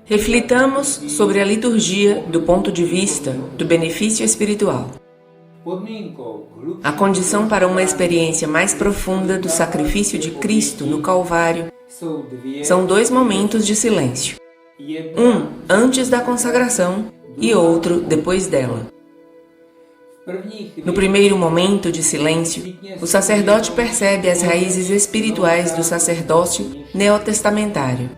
Reflitamos sobre a liturgia do ponto de vista do benefício espiritual. A condição para uma experiência mais profunda do sacrifício de Cristo no Calvário são 2 momentos de silêncio. Um antes da consagração e outro depois dela. No primeiro momento de silêncio, o sacerdote percebe as raízes espirituais do sacerdócio neotestamentário.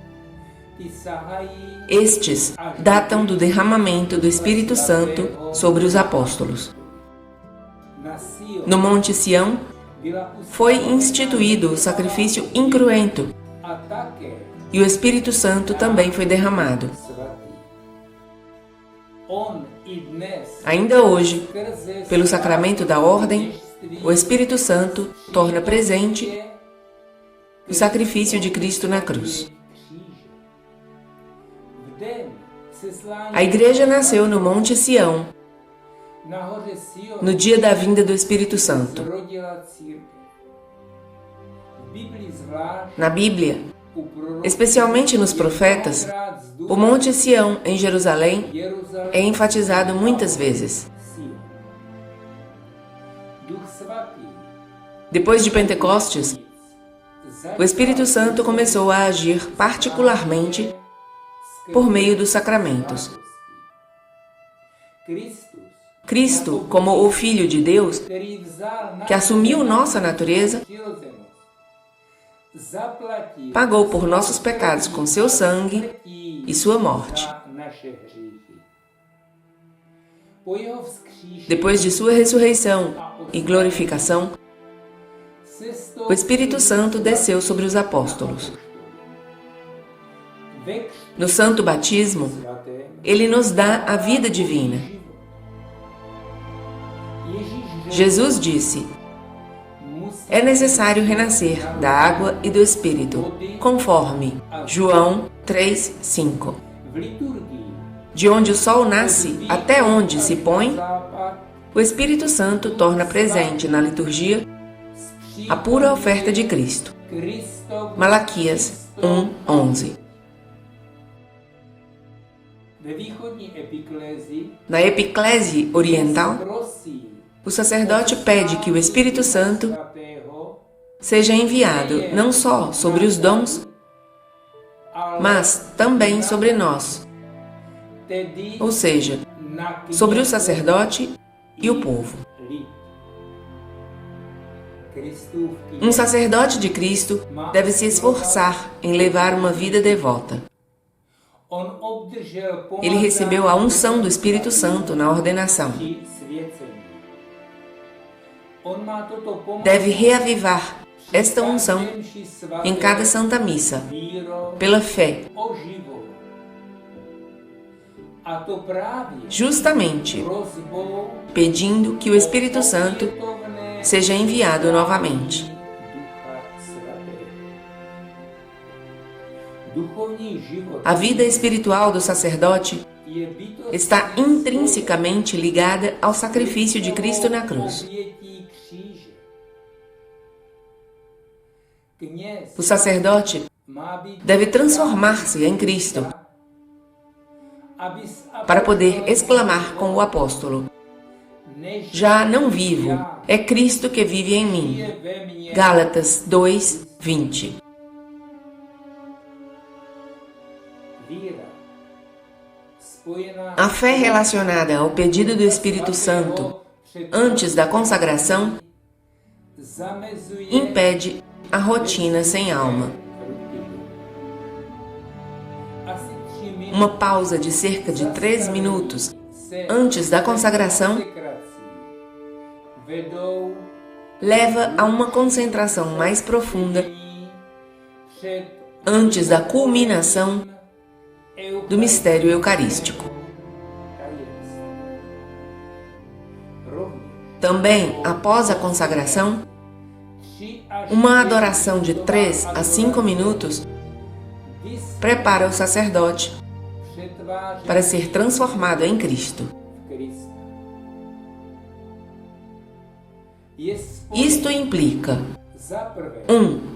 Estes datam do derramamento do Espírito Santo sobre os apóstolos. No Monte Sião, foi instituído o sacrifício incruento e o Espírito Santo também foi derramado. Ainda hoje, pelo sacramento da ordem, o Espírito Santo torna presente o sacrifício de Cristo na cruz. A Igreja nasceu no Monte Sião, no dia da vinda do Espírito Santo. Na Bíblia, especialmente nos profetas, o Monte Sião, em Jerusalém, é enfatizado muitas vezes. Depois de Pentecostes, o Espírito Santo começou a agir particularmente por meio dos sacramentos. Cristo, como o Filho de Deus, que assumiu nossa natureza, pagou por nossos pecados com seu sangue e sua morte. Depois de sua ressurreição e glorificação, o Espírito Santo desceu sobre os apóstolos. No Santo Batismo, ele nos dá a vida divina. Jesus disse: é necessário renascer da água e do Espírito, conforme João 3:5. De onde o sol nasce até onde se põe, o Espírito Santo torna presente na liturgia a pura oferta de Cristo. Malaquias 1:11. Na Epiclésia Oriental, o sacerdote pede que o Espírito Santo seja enviado não só sobre os dons, mas também sobre nós, ou seja, sobre o sacerdote e o povo. Um sacerdote de Cristo deve se esforçar em levar uma vida devota. Ele recebeu a unção do Espírito Santo na ordenação. Deve reavivar esta unção em cada Santa Missa, pela fé, justamente pedindo que o Espírito Santo seja enviado novamente. A vida espiritual do sacerdote está intrinsecamente ligada ao sacrifício de Cristo na cruz. O sacerdote deve transformar-se em Cristo para poder exclamar com o apóstolo: já não vivo, é Cristo que vive em mim. Gálatas 2:20. A fé relacionada ao pedido do Espírito Santo antes da consagração impede a rotina sem alma. Uma pausa de cerca de 3 minutos antes da consagração leva a uma concentração mais profunda antes da culminação do mistério eucarístico. Também, após a consagração, uma adoração de 3 a 5 minutos prepara o sacerdote para ser transformado em Cristo. Isto implica 1.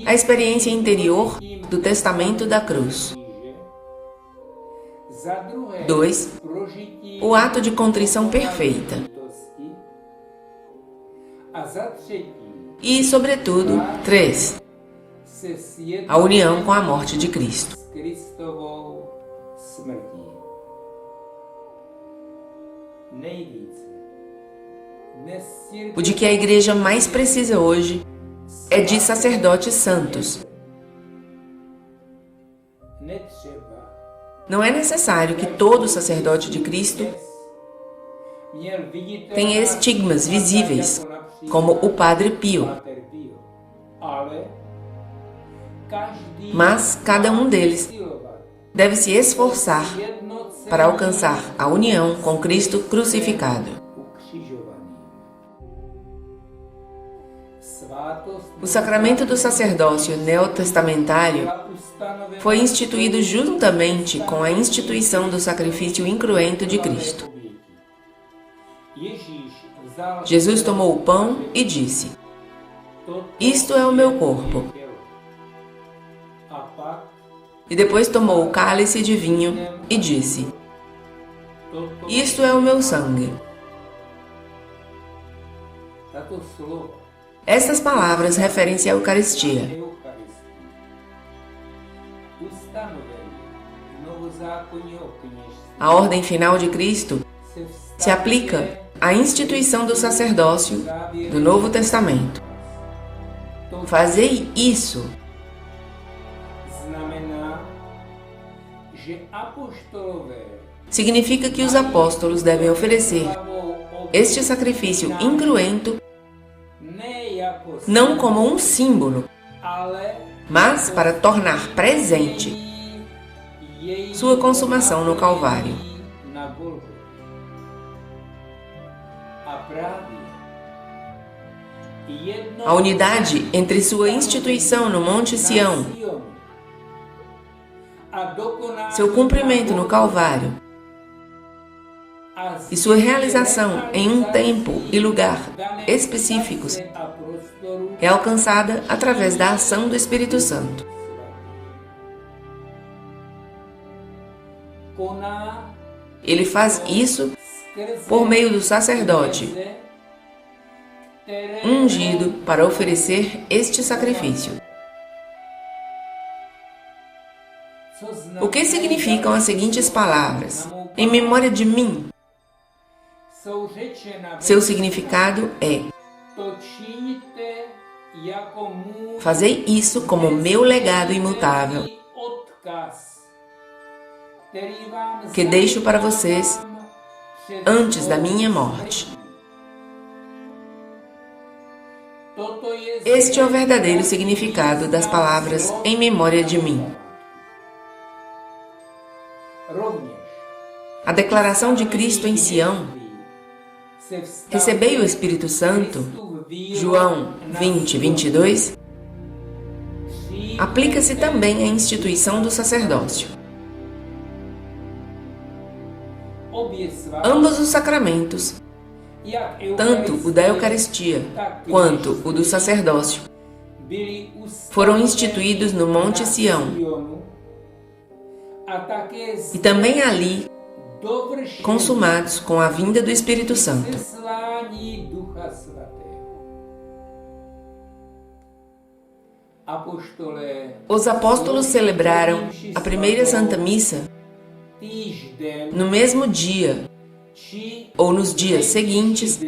a experiência interior do testamento da cruz. 2. O ato de contrição perfeita. E, sobretudo, 3. A união com a morte de Cristo. O de que a Igreja mais precisa hoje é de sacerdotes santos. Não é necessário que todo sacerdote de Cristo tenha estigmas visíveis, como o Padre Pio. Mas cada um deles deve se esforçar para alcançar a união com Cristo crucificado. O sacramento do sacerdócio neotestamentário foi instituído juntamente com a instituição do sacrifício incruento de Cristo. Jesus tomou o pão e disse: "Isto é o meu corpo." E depois tomou o cálice de vinho e disse: "Isto é o meu sangue." Estas palavras referem-se à Eucaristia. A ordem final de Cristo se aplica à instituição do sacerdócio do Novo Testamento. Fazei isso. Significa que os apóstolos devem oferecer este sacrifício incruento não como um símbolo, mas para tornar presente sua consumação no Calvário. A unidade entre sua instituição no Monte Sião, seu cumprimento no Calvário e sua realização em um tempo e lugar específicos é alcançada através da ação do Espírito Santo. Ele faz isso por meio do sacerdote ungido para oferecer este sacrifício. O que significam as seguintes palavras? Em memória de mim. Seu significado é: fazei isso como meu legado imutável, que deixo para vocês antes da minha morte. Este é o verdadeiro significado das palavras "em memória de mim". A declaração de Cristo em Sião: "Recebei o Espírito Santo", João 20, 22, aplica-se também à instituição do sacerdócio. Ambos os sacramentos, tanto o da Eucaristia quanto o do sacerdócio, foram instituídos no Monte Sião e também ali consumados com a vinda do Espírito Santo. Os apóstolos celebraram a primeira Santa Missa no mesmo dia ou nos dias seguintes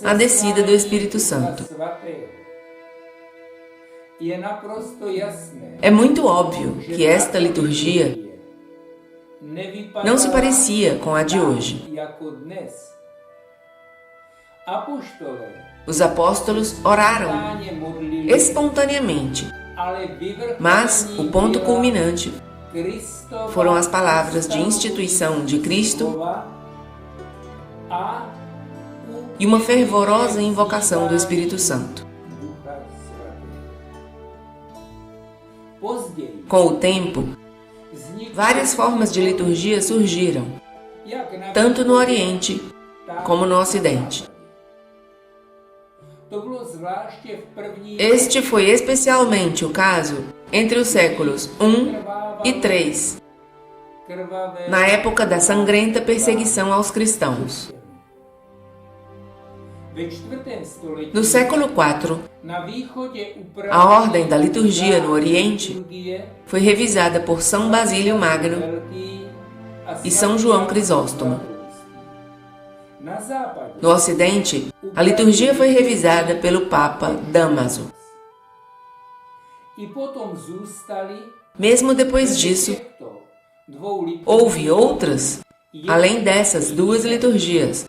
à descida do Espírito Santo. É muito óbvio que esta liturgia não se parecia com a de hoje. Os apóstolos oraram espontaneamente, mas o ponto culminante foram as palavras de instituição de Cristo e uma fervorosa invocação do Espírito Santo. Com o tempo, várias formas de liturgia surgiram, tanto no Oriente como no Ocidente. Este foi especialmente o caso entre os séculos I e III, na época da sangrenta perseguição aos cristãos. No século IV, a ordem da liturgia no Oriente foi revisada por São Basílio Magno e São João Crisóstomo. No Ocidente, a liturgia foi revisada pelo Papa Dámaso. Mesmo depois disso, houve outras, além dessas duas liturgias,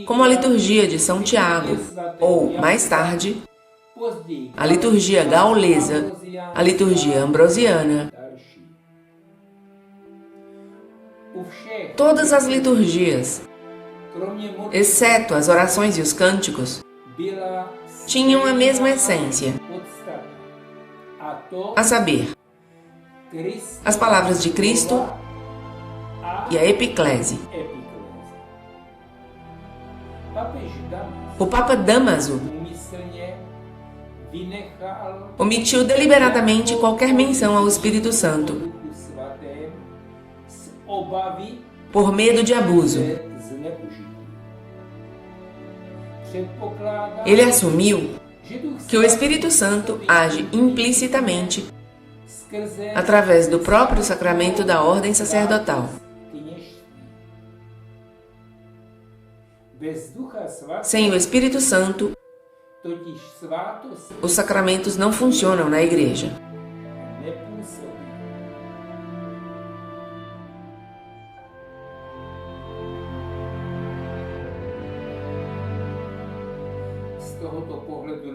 como a liturgia de São Tiago, ou, mais tarde, a liturgia gaulesa, a liturgia ambrosiana. Todas as liturgias, exceto as orações e os cânticos, tinham a mesma essência, a saber, as palavras de Cristo e a epiclese. O Papa Dámaso omitiu deliberadamente qualquer menção ao Espírito Santo, por medo de abuso. Ele assumiu que o Espírito Santo age implicitamente através do próprio sacramento da ordem sacerdotal. Sem o Espírito Santo, os sacramentos não funcionam na Igreja.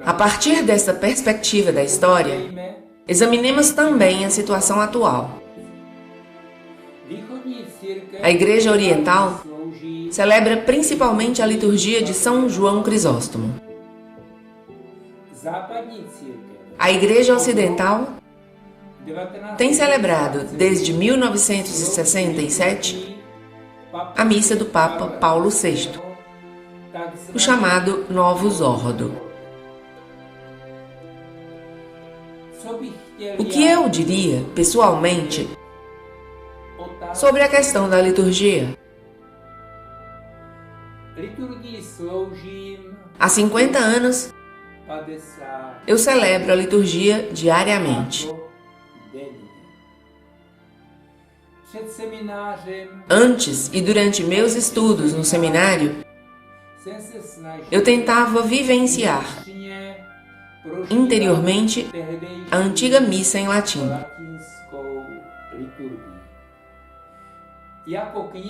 A partir dessa perspectiva da história, examinemos também a situação atual. A Igreja Oriental celebra principalmente a liturgia de São João Crisóstomo. A Igreja Ocidental tem celebrado desde 1967 a missa do Papa Paulo VI, o chamado Novus Ordo. O que eu diria, pessoalmente, sobre a questão da liturgia? Há 50 anos, eu celebro a liturgia diariamente. Antes e durante meus estudos no seminário, eu tentava vivenciar interiormente a antiga missa em latim.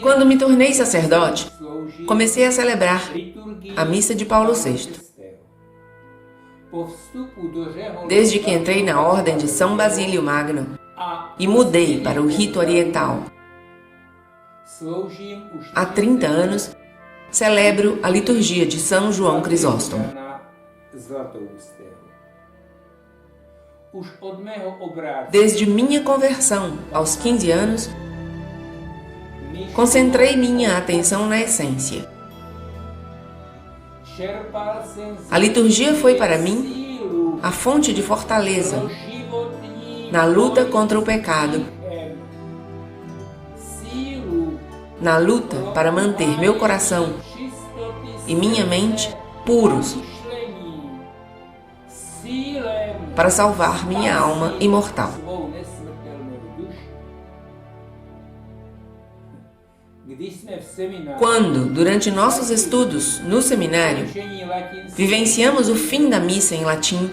Quando me tornei sacerdote, comecei a celebrar a missa de Paulo VI. Desde que entrei na ordem de São Basílio Magno e mudei para o rito oriental, há 30 anos, celebro a liturgia de São João Crisóstomo. Desde minha conversão, aos 15 anos, concentrei minha atenção na essência. A liturgia foi para mim a fonte de fortaleza na luta contra o pecado, na luta para manter meu coração e minha mente puros, para salvar minha alma imortal. Quando, durante nossos estudos no seminário, vivenciamos o fim da missa em latim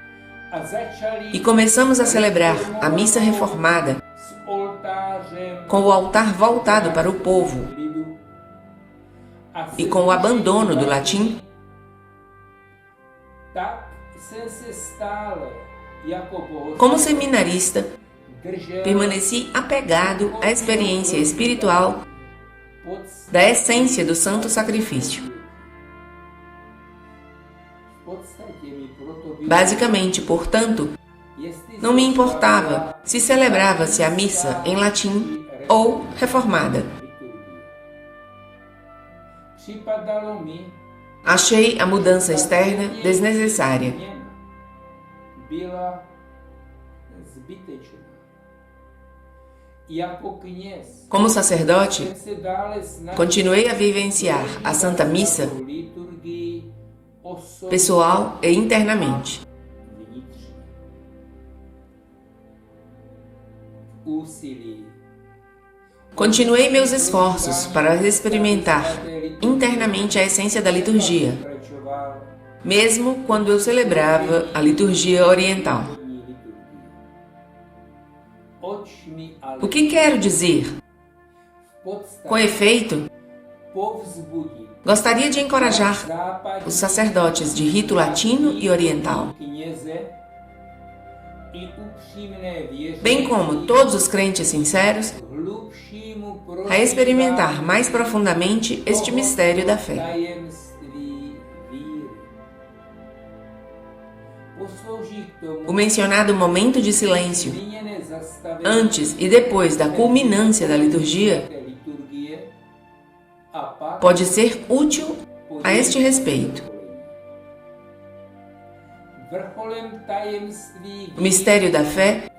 e começamos a celebrar a missa reformada com o altar voltado para o povo e com o abandono do latim, como seminarista, permaneci apegado à experiência espiritual da essência do santo sacrifício. Basicamente, portanto, não me importava se celebrava-se a missa em latim ou reformada. Achei a mudança externa desnecessária. Como sacerdote, continuei a vivenciar a Santa Missa pessoal e internamente. Continuei meus esforços para experimentar internamente a essência da liturgia, mesmo quando eu celebrava a liturgia oriental. O que quero dizer? Com efeito, gostaria de encorajar os sacerdotes de rito latino e oriental, bem como todos os crentes sinceros, a experimentar mais profundamente este mistério da fé. O mencionado momento de silêncio, antes e depois da culminância da liturgia, pode ser útil a este respeito. O mistério da fé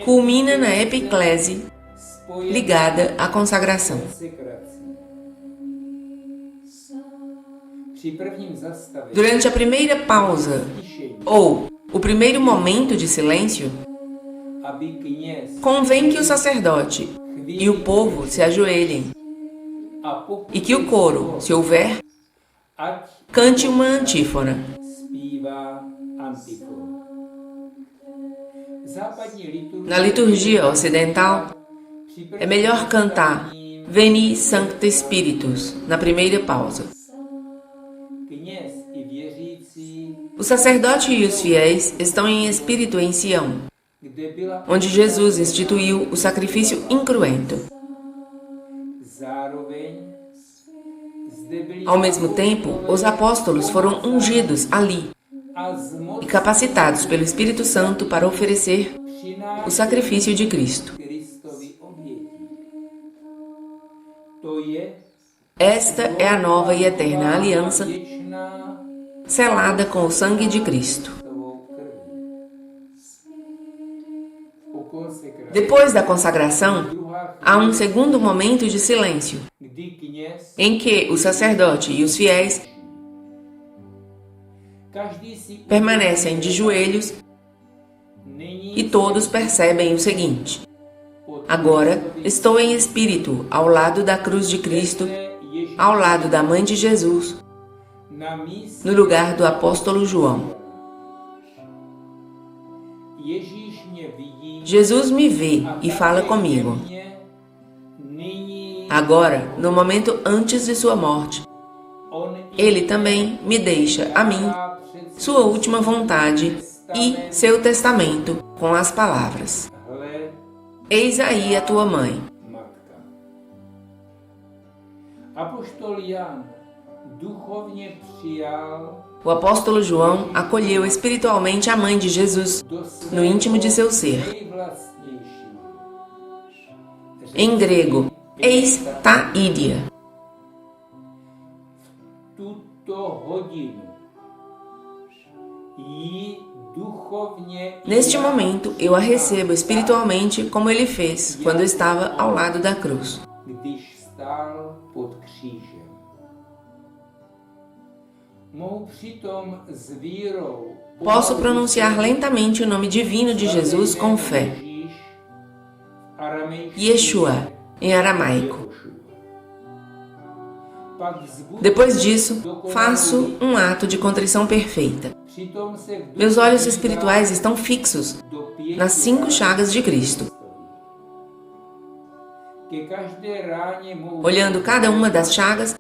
culmina na epiclese ligada à consagração. Durante a primeira pausa, ou o primeiro momento de silêncio, convém que o sacerdote e o povo se ajoelhem e que o coro, se houver, cante uma antífona. Na liturgia ocidental, é melhor cantar Veni Sancte Spiritus na primeira pausa. O sacerdote e os fiéis estão em espírito em Sião, onde Jesus instituiu o sacrifício incruento. Ao mesmo tempo, os apóstolos foram ungidos ali e capacitados pelo Espírito Santo para oferecer o sacrifício de Cristo. Esta é a nova e eterna aliança selada com o sangue de Cristo. Depois da consagração, há um segundo momento de silêncio, em que o sacerdote e os fiéis permanecem de joelhos e todos percebem o seguinte: agora estou em espírito ao lado da cruz de Cristo, ao lado da Mãe de Jesus, no lugar do apóstolo João. Jesus me vê e fala comigo. Agora, no momento antes de sua morte, Ele também me deixa a mim sua última vontade e seu testamento com as palavras: eis aí a tua mãe. O apóstolo João acolheu espiritualmente a mãe de Jesus no íntimo de seu ser. Em grego, eis ta idia. Neste momento, eu a recebo espiritualmente como ele fez quando estava ao lado da cruz. Posso pronunciar lentamente o nome divino de Jesus com fé. Yeshua, em aramaico. Depois disso, faço um ato de contrição perfeita. Meus olhos espirituais estão fixos nas 5 chagas de Cristo. Olhando cada uma das chagas,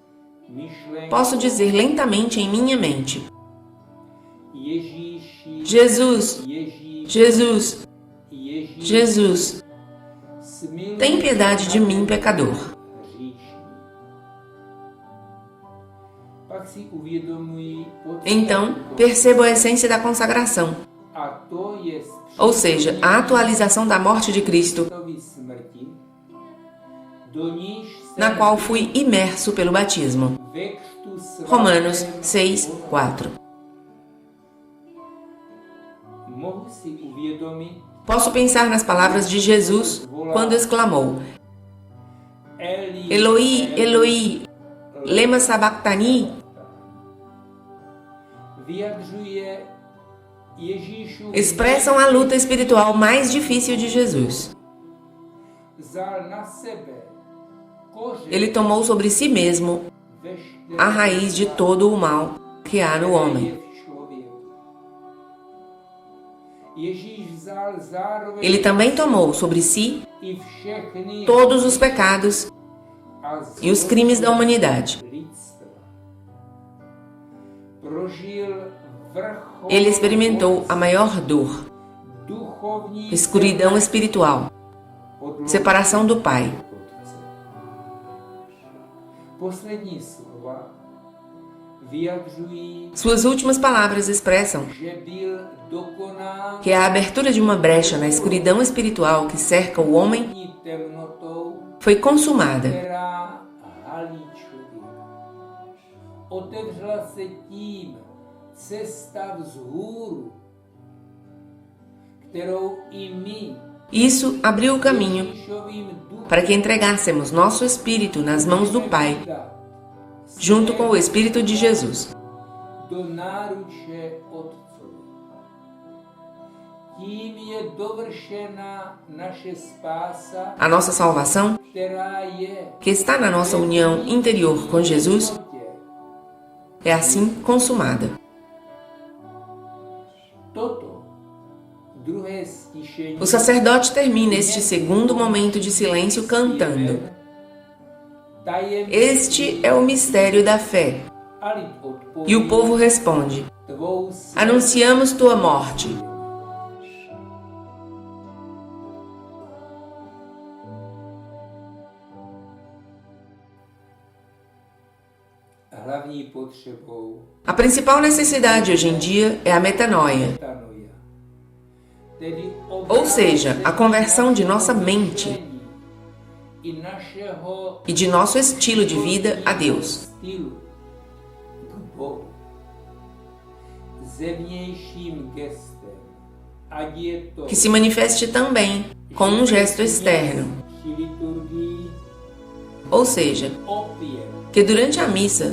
posso dizer lentamente em minha mente: Jesus, Jesus, Jesus, tem piedade de mim, pecador. Então, percebo a essência da consagração, ou seja, a atualização da morte de Cristo, na qual fui imerso pelo batismo. Romanos 6, 4. Posso pensar nas palavras de Jesus quando exclamou: Eloi, Eloi, lema sabachthani. Expressam a luta espiritual mais difícil de Jesus. Ele tomou sobre si mesmo a raiz de todo o mal que há no homem. Ele também tomou sobre si todos os pecados e os crimes da humanidade. Ele experimentou a maior dor, escuridão espiritual, separação do Pai. Suas últimas palavras expressam que a abertura de uma brecha na escuridão espiritual que cerca o homem foi consumada. Isso abriu o caminho para que entregássemos nosso espírito nas mãos do Pai, junto com o Espírito de Jesus. A nossa salvação, que está na nossa união interior com Jesus, é assim consumada. O sacerdote termina este segundo momento de silêncio cantando: Este é o mistério da fé. E o povo responde: Anunciamos tua morte. A principal necessidade hoje em dia é a metanoia, ou seja, a conversão de nossa mente e de nosso estilo de vida a Deus. Que se manifeste também com um gesto externo, ou seja, que durante a missa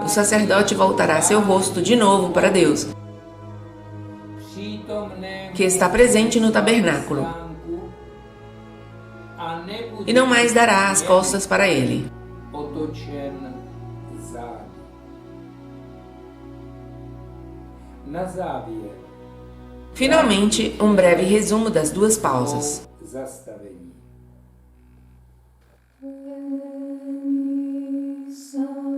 o sacerdote voltará seu rosto de novo para Deus, que está presente no tabernáculo, e não mais dará as costas para ele. Finalmente, um breve resumo das duas pausas. So